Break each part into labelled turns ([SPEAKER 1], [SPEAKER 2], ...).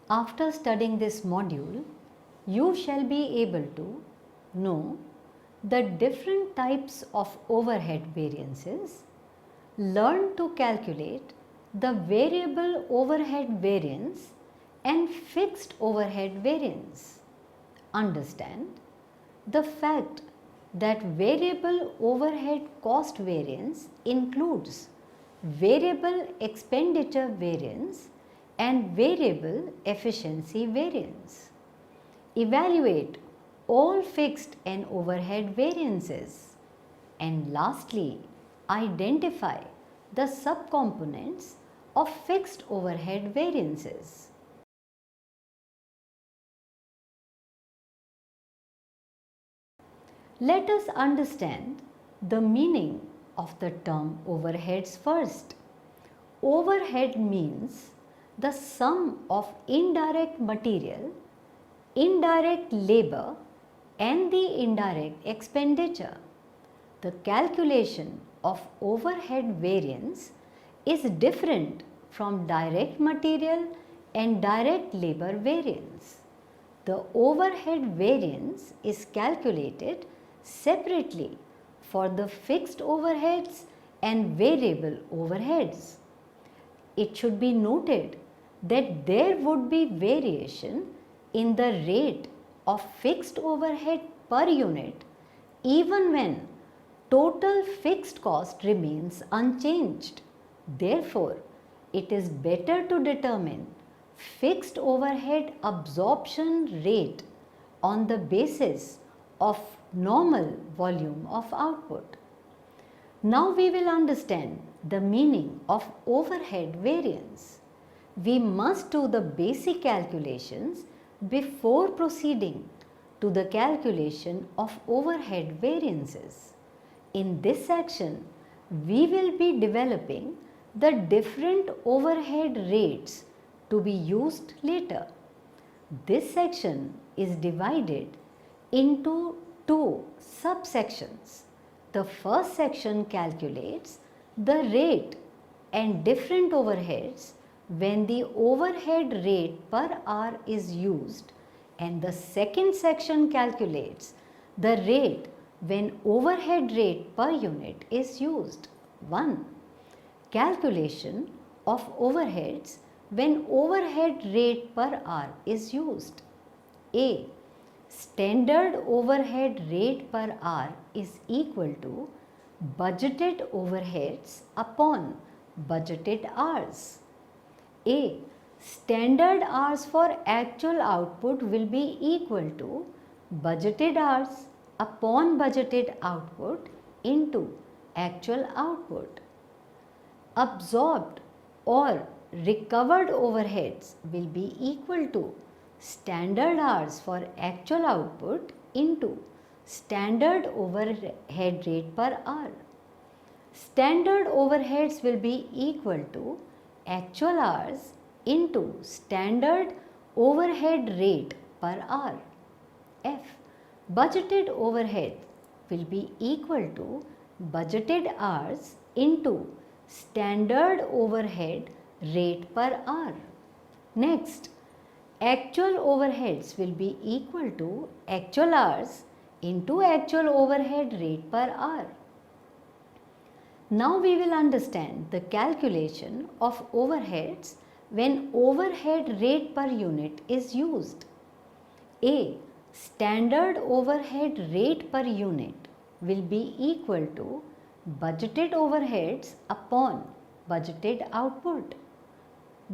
[SPEAKER 1] After studying this module, you shall be able to know the different types of overhead variances, learn to calculate the variable overhead variance and fixed overhead variance. Understand the fact that variable overhead cost variance includes variable expenditure variance and variable efficiency variance. Evaluate all fixed and overhead variances. And lastly, identify the subcomponents of fixed overhead variances. Let us understand the meaning of the term overheads first. Overhead means the sum of indirect material, indirect labor and the indirect expenditure. The calculation of overhead variance is different from direct material and direct labor variance. The overhead variance is calculated separately for the fixed overheads and variable overheads. It should be noted that there would be variation in the rate of fixed overhead per unit even when total fixed cost remains unchanged. Therefore, it is better to determine fixed overhead absorption rate on the basis of normal volume of output. Now we will understand the meaning of overhead variance. We must do the basic calculations before proceeding to the calculation of overhead variances. In this section, we will be developing the different overhead rates to be used later. This section is divided into two subsections. The first section calculates the rate and different overheads when the overhead rate per hour is used, and the second section calculates the rate when overhead rate per unit is used. 1. Calculation of overheads when overhead rate per hour is used. A. Standard overhead rate per hour is equal to budgeted overheads upon budgeted hours. A. Standard hours for actual output will be equal to budgeted hours upon budgeted output into actual output. Absorbed or recovered overheads will be equal to standard hours for actual output into standard overhead rate per hour. Standard overheads will be equal to actual hours into standard overhead rate per hour. F. Budgeted overhead will be equal to budgeted hours into standard overhead rate per hour. Next, actual overheads will be equal to actual hours into actual overhead rate per hour. Now we will understand the calculation of overheads when overhead rate per unit is used. A. Standard overhead rate per unit will be equal to budgeted overheads upon budgeted output.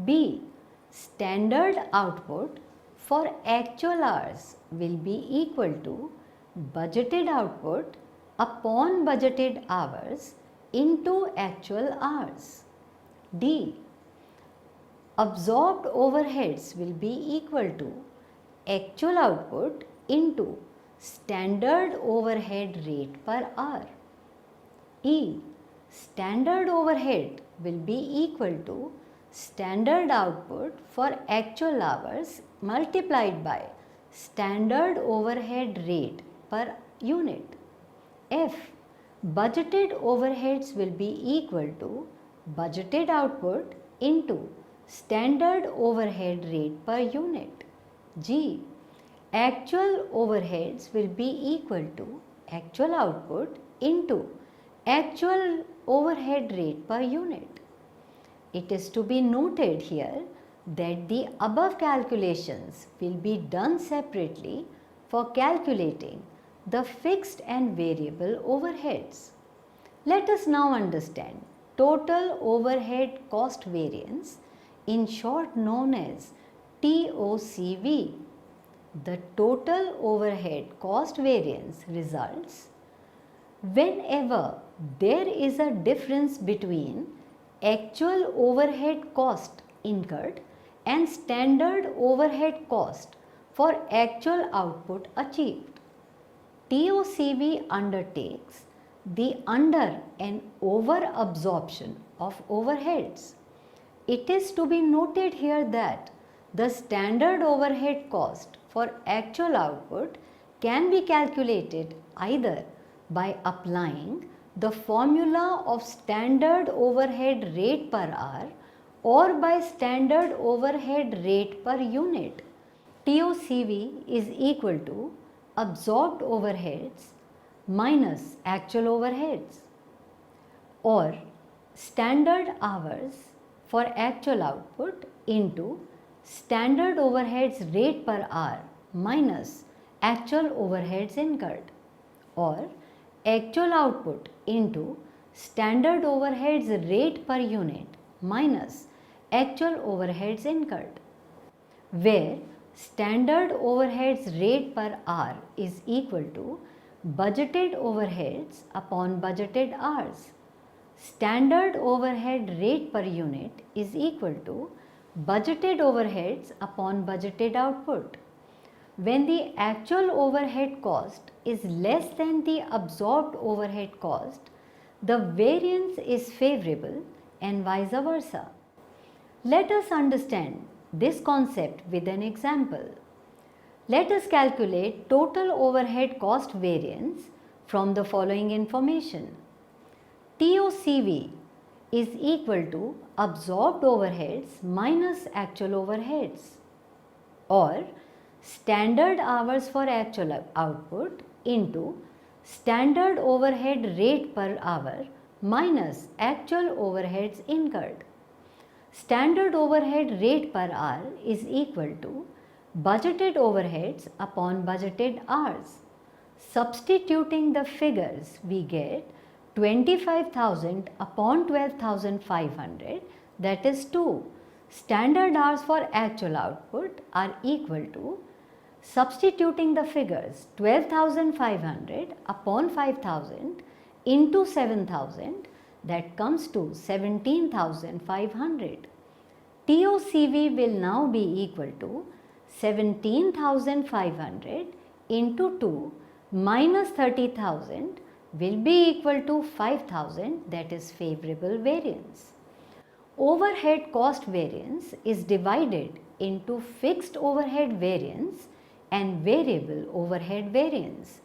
[SPEAKER 1] B. Standard output for actual hours will be equal to budgeted output upon budgeted hours into actual hours. D. Absorbed overheads will be equal to actual output into standard overhead rate per hour. E. Standard overhead will be equal to standard output for actual hours multiplied by standard overhead rate per unit. F. Budgeted overheads will be equal to budgeted output into standard overhead rate per unit. G. Actual overheads will be equal to actual output into actual overhead rate per unit. It is to be noted here that the above calculations will be done separately for calculating the fixed and variable overheads. Let us now understand total overhead cost variance, in short known as TOCV. The total overhead cost variance results whenever there is a difference between actual overhead cost incurred and standard overhead cost for actual output achieved. TOCV undertakes the under and over absorption of overheads. It is to be noted here that the standard overhead cost for actual output can be calculated either by applying the formula of standard overhead rate per hour or by standard overhead rate per unit. TOCV is equal to absorbed overheads minus actual overheads, or standard hours for actual output into standard overheads rate per hour minus actual overheads incurred, or actual output into standard overheads rate per unit minus actual overheads incurred, where standard overheads rate per hour is equal to budgeted overheads upon budgeted hours. Standard overhead rate per unit is equal to budgeted overheads upon budgeted output. When the actual overhead cost is less than the absorbed overhead cost, the variance is favorable and vice versa. Let us understand this concept with an example. Let us calculate total overhead cost variance from the following information. TOCV is equal to absorbed overheads minus actual overheads, or standard hours for actual output into standard overhead rate per hour minus actual overheads incurred. Standard overhead rate per hour is equal to budgeted overheads upon budgeted hours. Substituting the figures, we get 25,000 upon 12,500, that is 2. Standard hours for actual output are equal to, substituting the figures, 12,500 upon 5,000 into 7,000, that comes to 17,500. TOCV will now be equal to 17,500 into 2 minus 30,000 will be equal to 5,000, that is favorable variance. Overhead cost variance is divided into fixed overhead variance and variable overhead variance.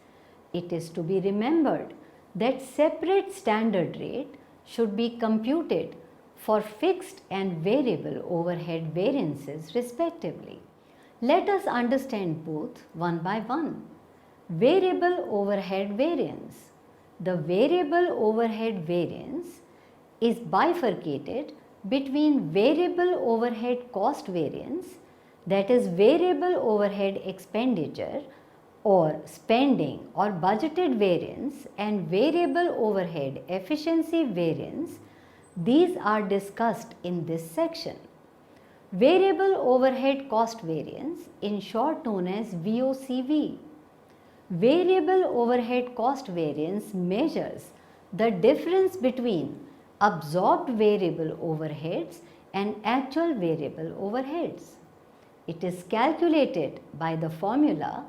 [SPEAKER 1] It is to be remembered that separate standard rate should be computed for fixed and variable overhead variances respectively. Let us understand both one by one. Variable overhead variance. The variable overhead variance is bifurcated between variable overhead cost variance, that is variable overhead expenditure or spending or budgeted variance, and variable overhead efficiency variance. These are discussed in this section. Variable overhead cost variance, in short known as VOCV. Variable overhead cost variance measures the difference between absorbed variable overheads and actual variable overheads. It is calculated by the formula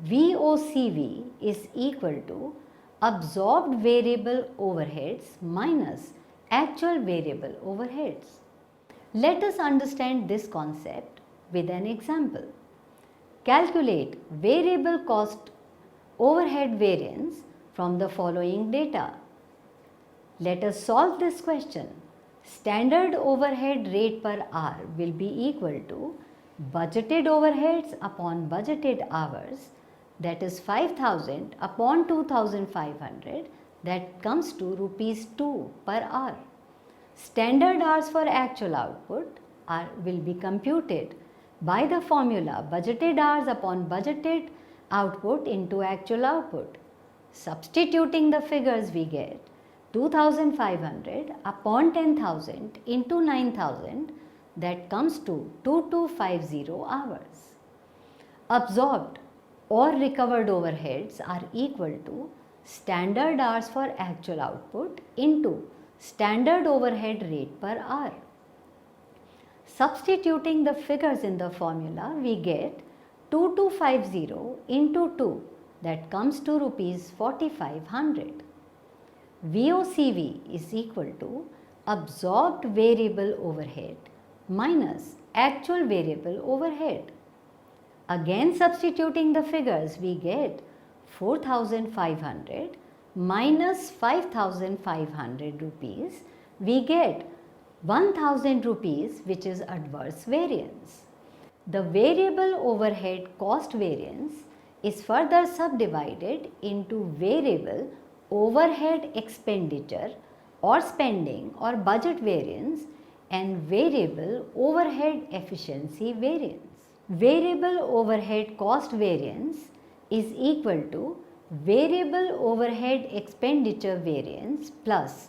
[SPEAKER 1] VOCV is equal to absorbed variable overheads minus actual variable overheads. Let us understand this concept with an example. Calculate variable cost overhead variance from the following data. Let us solve this question. Standard overhead rate per hour will be equal to budgeted overheads upon budgeted hours, that is 5000 upon 2500, that comes to rupees 2 per hour. Standard hours for actual output will be computed by the formula budgeted hours upon budgeted output into actual output. Substituting the figures, we get 2500 upon 10,000 into 9,000, that comes to 2250 hours. Absorbed or recovered overheads are equal to standard hours for actual output into standard overhead rate per hour. Substituting the figures in the formula, we get 2250 into 2, that comes to rupees 4500. VOCV is equal to absorbed variable overhead minus actual variable overhead. Again substituting the figures, we get 4500 minus 5500 rupees, we get 1000 rupees, which is adverse variance. The variable overhead cost variance is further subdivided into variable overhead expenditure or spending or budget variance and variable overhead efficiency variance. Variable overhead cost variance is equal to variable overhead expenditure variance plus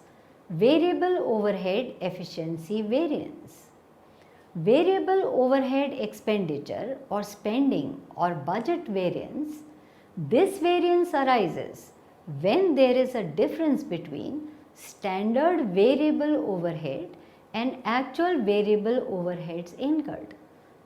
[SPEAKER 1] variable overhead efficiency variance. Variable overhead expenditure or spending or budget variance, this variance arises when there is a difference between standard variable overhead and actual variable overheads incurred.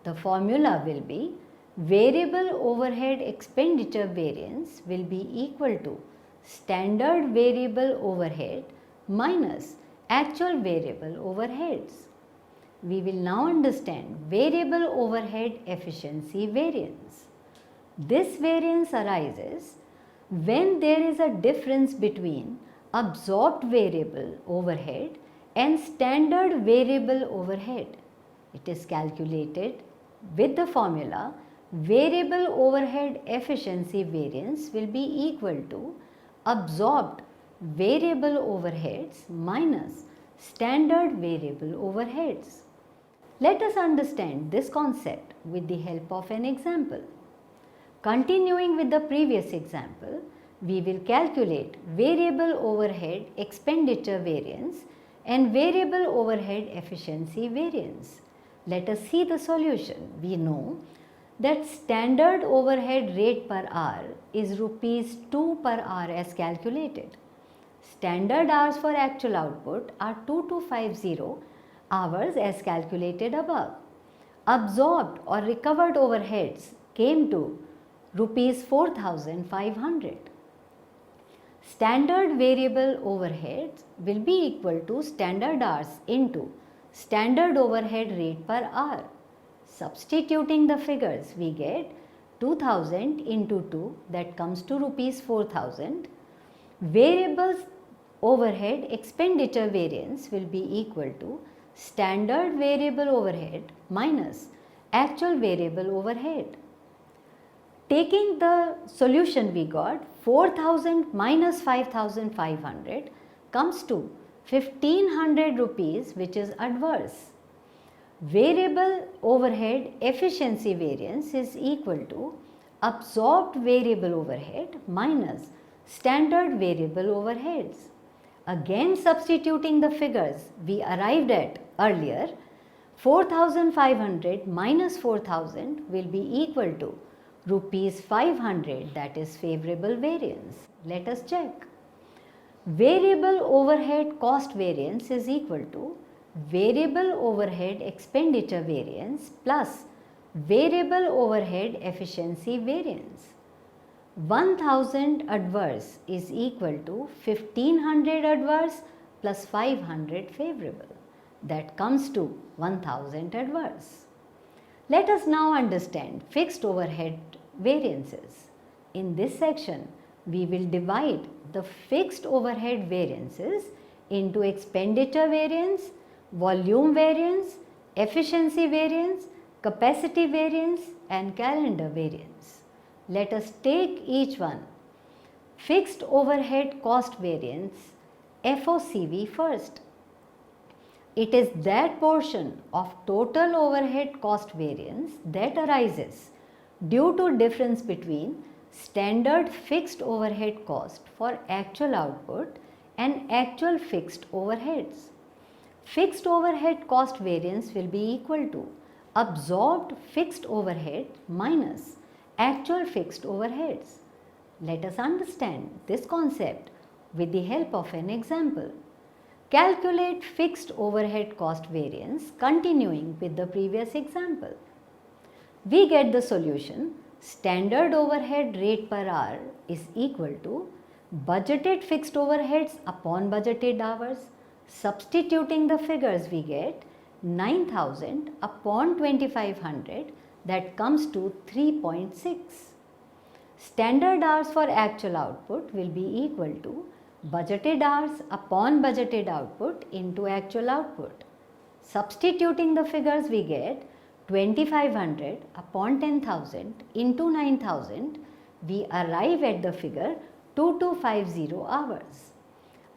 [SPEAKER 1] The formula will be variable overhead expenditure variance will be equal to standard variable overhead minus actual variable overheads. We will now understand variable overhead efficiency variance. This variance arises when there is a difference between absorbed variable overhead and standard variable overhead. It is calculated with the formula variable overhead efficiency variance will be equal to absorbed variable overheads minus standard variable overheads. Let us understand this concept with the help of an example. Continuing with the previous example, we will calculate variable overhead expenditure variance and variable overhead efficiency variance. Let us see the solution. We know that standard overhead rate per hour is rupees 2 per hour as calculated. Standard hours for actual output are 2250 hours as calculated above. Absorbed or recovered overheads came to rupees 4500. Standard variable overheads will be equal to standard hours into standard overhead rate per hour. Substituting the figures, we get 2000 into 2, that comes to rupees 4000. Variable overhead expenditure variance will be equal to standard variable overhead minus actual variable overhead. Taking the solution, we got 4000 minus 5500 comes to 1500 rupees, which is adverse. Variable overhead efficiency variance is equal to absorbed variable overhead minus standard variable overheads. Again substituting the figures we arrived at earlier, 4500 minus 4000 will be equal to rupees 500, that is favorable variance. Let us check. Variable overhead cost variance is equal to variable overhead expenditure variance plus variable overhead efficiency variance. 1000 adverse is equal to 1500 adverse plus 500 favorable. That comes to 1000 adverse. Let us now understand fixed overhead variances. In this section, we will divide the fixed overhead variances into expenditure variance, volume variance, efficiency variance, capacity variance and calendar variance. Let us take each one. Fixed overhead cost variance, FOCV first. It is that portion of total overhead cost variance that arises due to difference between standard fixed overhead cost for actual output and actual fixed overheads. Fixed overhead cost variance will be equal to absorbed fixed overhead minus actual fixed overheads. Let us understand this concept with the help of an example. Calculate fixed overhead cost variance continuing with the previous example. We get the solution standard overhead rate per hour is equal to budgeted fixed overheads upon budgeted hours. Substituting the figures we get 9000 upon 2500, that comes to 3.6. Standard hours for actual output will be equal to budgeted hours upon budgeted output into actual output. Substituting the figures we get 2500 upon 10,000 into 9000, we arrive at the figure 2250 hours.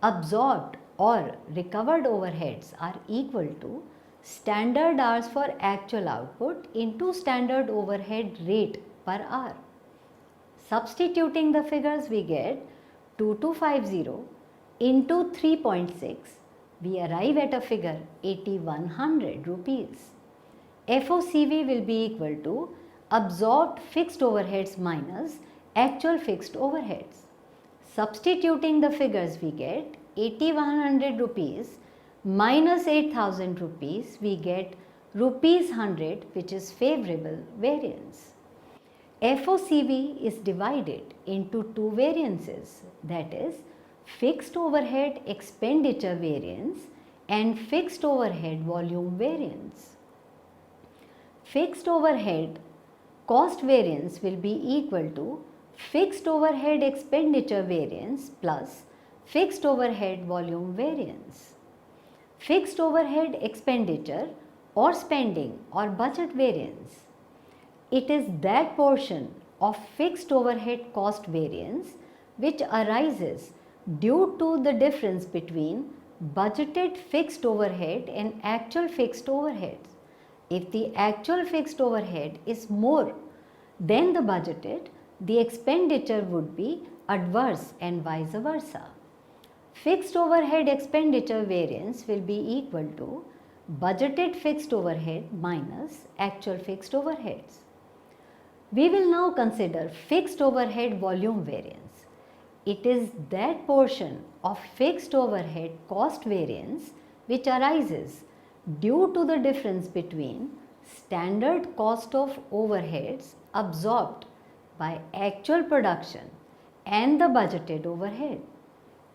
[SPEAKER 1] Absorbed or recovered overheads are equal to standard hours for actual output into standard overhead rate per hour. Substituting the figures we get 2250 into 3.6, we arrive at a figure 8100 rupees. FOCV will be equal to absorbed fixed overheads minus actual fixed overheads. Substituting the figures we get 8100 rupees minus 8000 rupees, we get rupees 100, which is favorable variance. FOCV is divided into two variances, that is fixed overhead expenditure variance and fixed overhead volume variance. Fixed overhead cost variance will be equal to fixed overhead expenditure variance plus fixed overhead volume variance. Fixed overhead expenditure or spending or budget variance. It is that portion of fixed overhead cost variance which arises due to the difference between budgeted fixed overhead and actual fixed overheads. If the actual fixed overhead is more than the budgeted, the expenditure would be adverse and vice versa. Fixed overhead expenditure variance will be equal to budgeted fixed overhead minus actual fixed overheads. We will now consider fixed overhead volume variance. It is that portion of fixed overhead cost variance which arises due to the difference between standard cost of overheads absorbed by actual production and the budgeted overhead.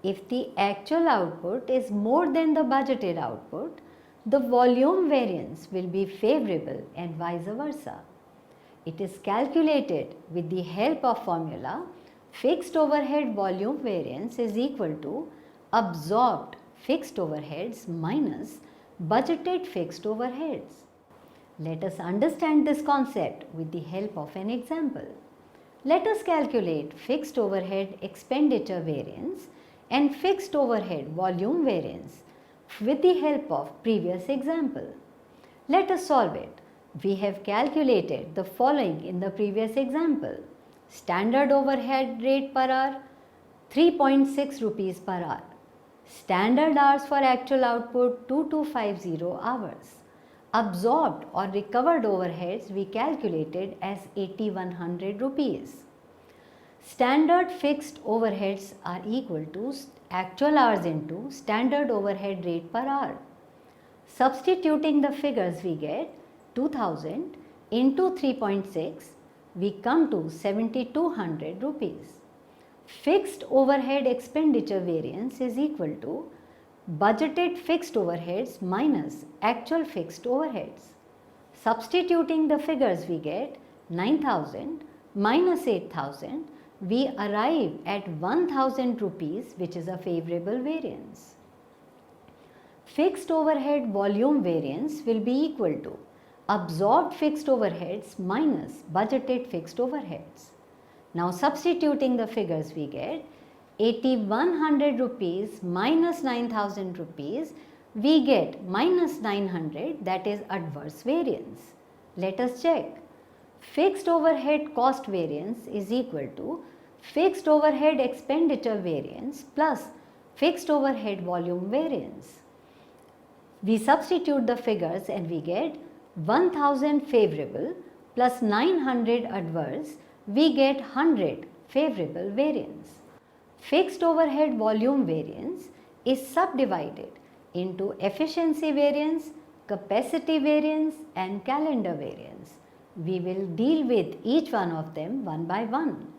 [SPEAKER 1] If the actual output is more than the budgeted output, the volume variance will be favorable and vice versa. It is calculated with the help of formula fixed overhead volume variance is equal to absorbed fixed overheads minus budgeted fixed overheads. Let us understand this concept with the help of an example. Let us calculate fixed overhead expenditure variance and fixed overhead volume variance with the help of previous example. Let us solve it. We have calculated the following in the previous example. Standard overhead rate per hour 3.6 rupees per hour. Standard hours for actual output 2250 hours. Absorbed or recovered overheads we calculated as 8100 rupees. Standard fixed overheads are equal to actual hours into standard overhead rate per hour. Substituting the figures we get 2000 into 3.6, we come to 7200 rupees. Fixed overhead expenditure variance is equal to budgeted fixed overheads minus actual fixed overheads. Substituting the figures we get 9000 minus 8000, we arrive at 1000 rupees, which is a favorable variance. fixed overhead volume variance will be equal to absorbed fixed overheads minus budgeted fixed overheads. Now substituting the figures, we get 8100 rupees minus 9000 rupees, we get minus 900, that is adverse variance. Let us check. Fixed overhead cost variance is equal to fixed overhead expenditure variance plus fixed overhead volume variance. We substitute the figures and we get 1000 favorable plus 900 adverse, we get 100 favorable variance. Fixed overhead volume variance is subdivided into efficiency variance, capacity variance and calendar variance. We will deal with each one of them one by one.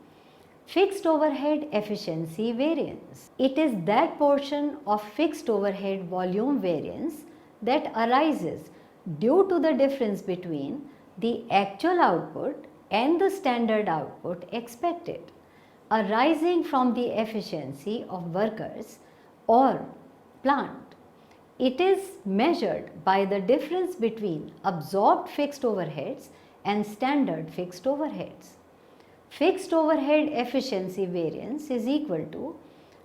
[SPEAKER 1] Fixed overhead efficiency variance. It is that portion of fixed overhead volume variance that arises due to the difference between the actual output and the standard output expected, arising from the efficiency of workers or plant. It is measured by the difference between absorbed fixed overheads and standard fixed overheads. Fixed overhead efficiency variance is equal to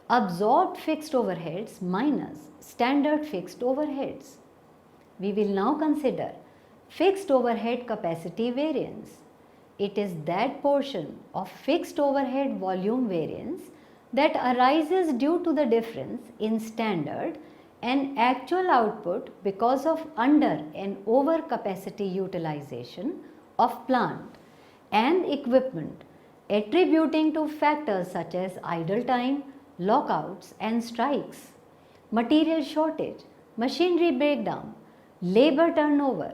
[SPEAKER 1] absorbed fixed overheads minus standard fixed overheads. We will now consider fixed overhead capacity variance. It is that portion of fixed overhead volume variance that arises due to the difference in standard and actual output because of under and over capacity utilization of plant and equipment, attributing to factors such as idle time, lockouts and strikes, material shortage, machinery breakdown, labor turnover,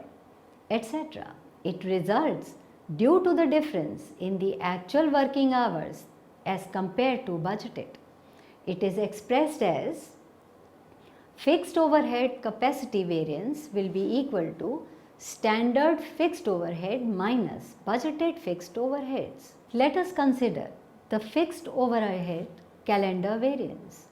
[SPEAKER 1] etc. It results due to the difference in the actual working hours as compared to budgeted. It is expressed as fixed overhead capacity variance will be equal to standard fixed overhead minus budgeted fixed overheads. Let us consider the fixed overhead calendar variance.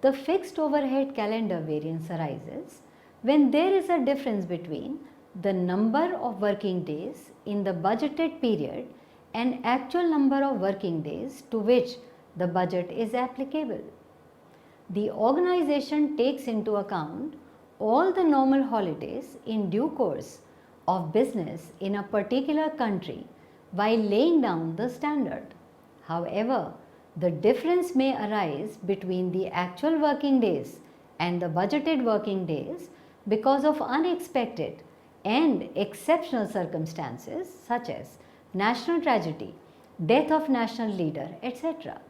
[SPEAKER 1] The fixed overhead calendar variance arises when there is a difference between the number of working days in the budgeted period and actual number of working days to which the budget is applicable. The organization takes into account all the normal holidays in due course of business in a particular country while laying down the standard. However, the difference may arise between the actual working days and the budgeted working days because of unexpected and exceptional circumstances such as national tragedy, death of national leader, etc.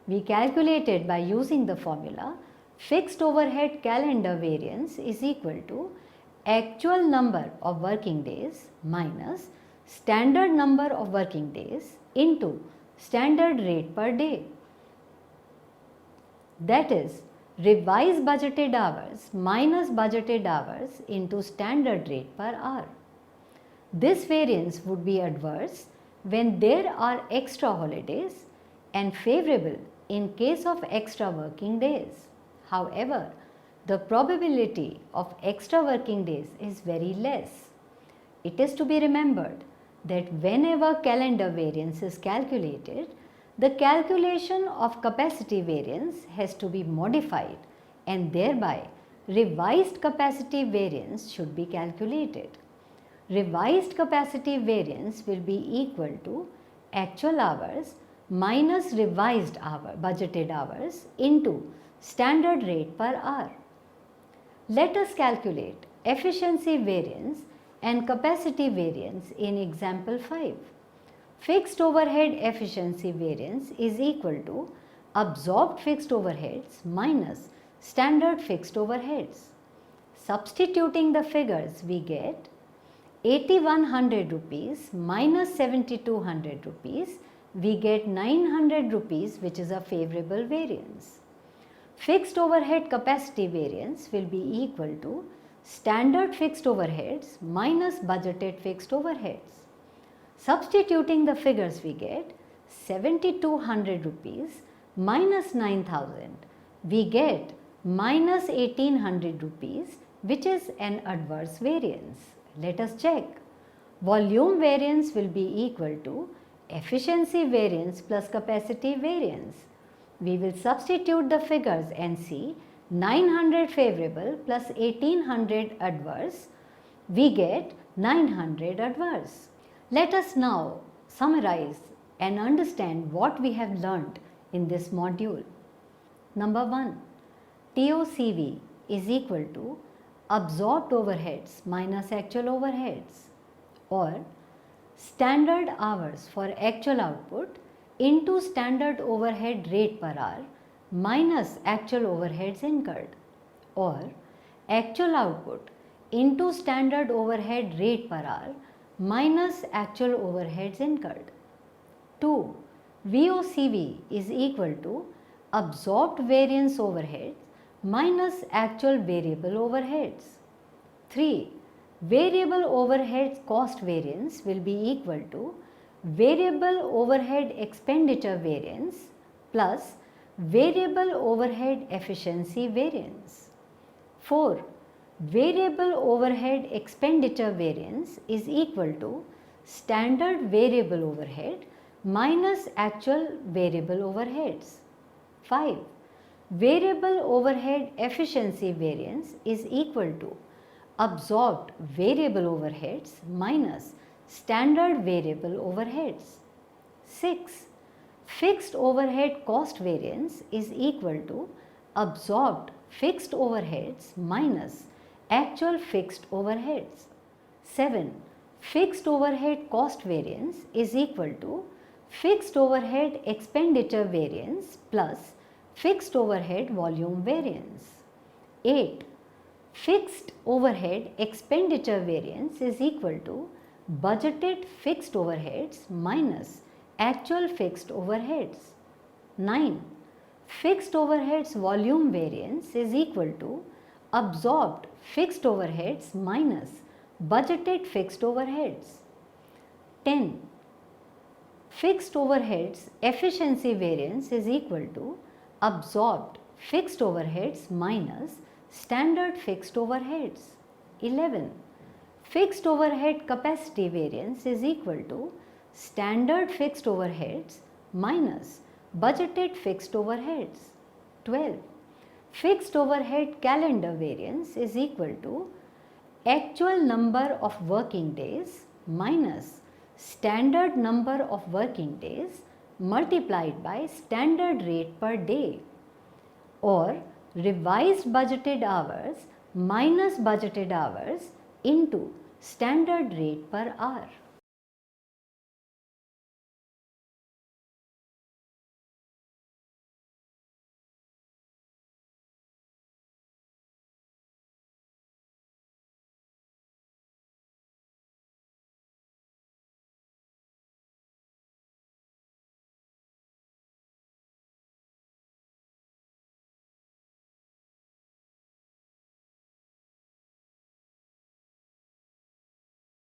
[SPEAKER 1] We calculated by using the formula fixed overhead calendar variance is equal to actual number of working days minus standard number of working days into standard rate per day. That is revised budgeted hours minus budgeted hours into standard rate per hour. This variance would be adverse when there are extra holidays and favorable in case of extra working days. However, the probability of extra working days is very less. It is to be remembered that whenever calendar variance is calculated, the calculation of capacity variance has to be modified and thereby revised capacity variance should be calculated. Revised capacity variance will be equal to actual hours minus revised budgeted hours into standard rate per hour. Let us calculate efficiency variance and capacity variance in example 5. Fixed overhead efficiency variance is equal to absorbed fixed overheads minus standard fixed overheads. Substituting the figures, we get 8100 rupees minus 7200 rupees, we get 900 rupees, which is a favorable variance. Fixed overhead capacity variance will be equal to standard fixed overheads minus budgeted fixed overheads. Substituting the figures, we get 7200 rupees minus 9000, we get minus 1800 rupees, which is an adverse variance. Let us check. Volume variance will be equal to efficiency variance plus capacity variance. We will substitute the figures and see 900 favorable plus 1800 adverse. We get 900 adverse. Let us now summarize and understand what we have learnt in this module. Number 1. TOCV is equal to absorbed overheads minus actual overheads, or standard hours for actual output into standard overhead rate per hour minus actual overheads incurred, or actual output into standard overhead rate per hour minus actual overheads incurred. 2. VOCV is equal to absorbed variance overheads minus actual variable overheads. 3. Variable overhead cost variance will be equal to variable overhead expenditure variance plus variable overhead efficiency variance. 4. Variable overhead expenditure variance is equal to standard variable overhead minus actual variable overheads. 5. Variable overhead efficiency variance is equal to absorbed variable overheads minus standard variable overheads. 6. Fixed overhead cost variance is equal to absorbed fixed overheads minus actual fixed overheads. 7. Fixed overhead cost variance is equal to fixed overhead expenditure variance plus fixed overhead volume variance. 8. Fixed overhead expenditure variance is equal to budgeted fixed overheads minus actual fixed overheads. 9. Fixed overheads volume variance is equal to absorbed fixed overheads minus budgeted fixed overheads. 10. Fixed overheads efficiency variance is equal to absorbed fixed overheads minus standard fixed overheads. 11. Fixed overhead capacity variance is equal to standard fixed overheads minus budgeted fixed overheads. 12. Fixed overhead calendar variance is equal to actual number of working days minus standard number of working days multiplied by standard rate per day, or revised budgeted hours minus budgeted hours into standard rate per hour.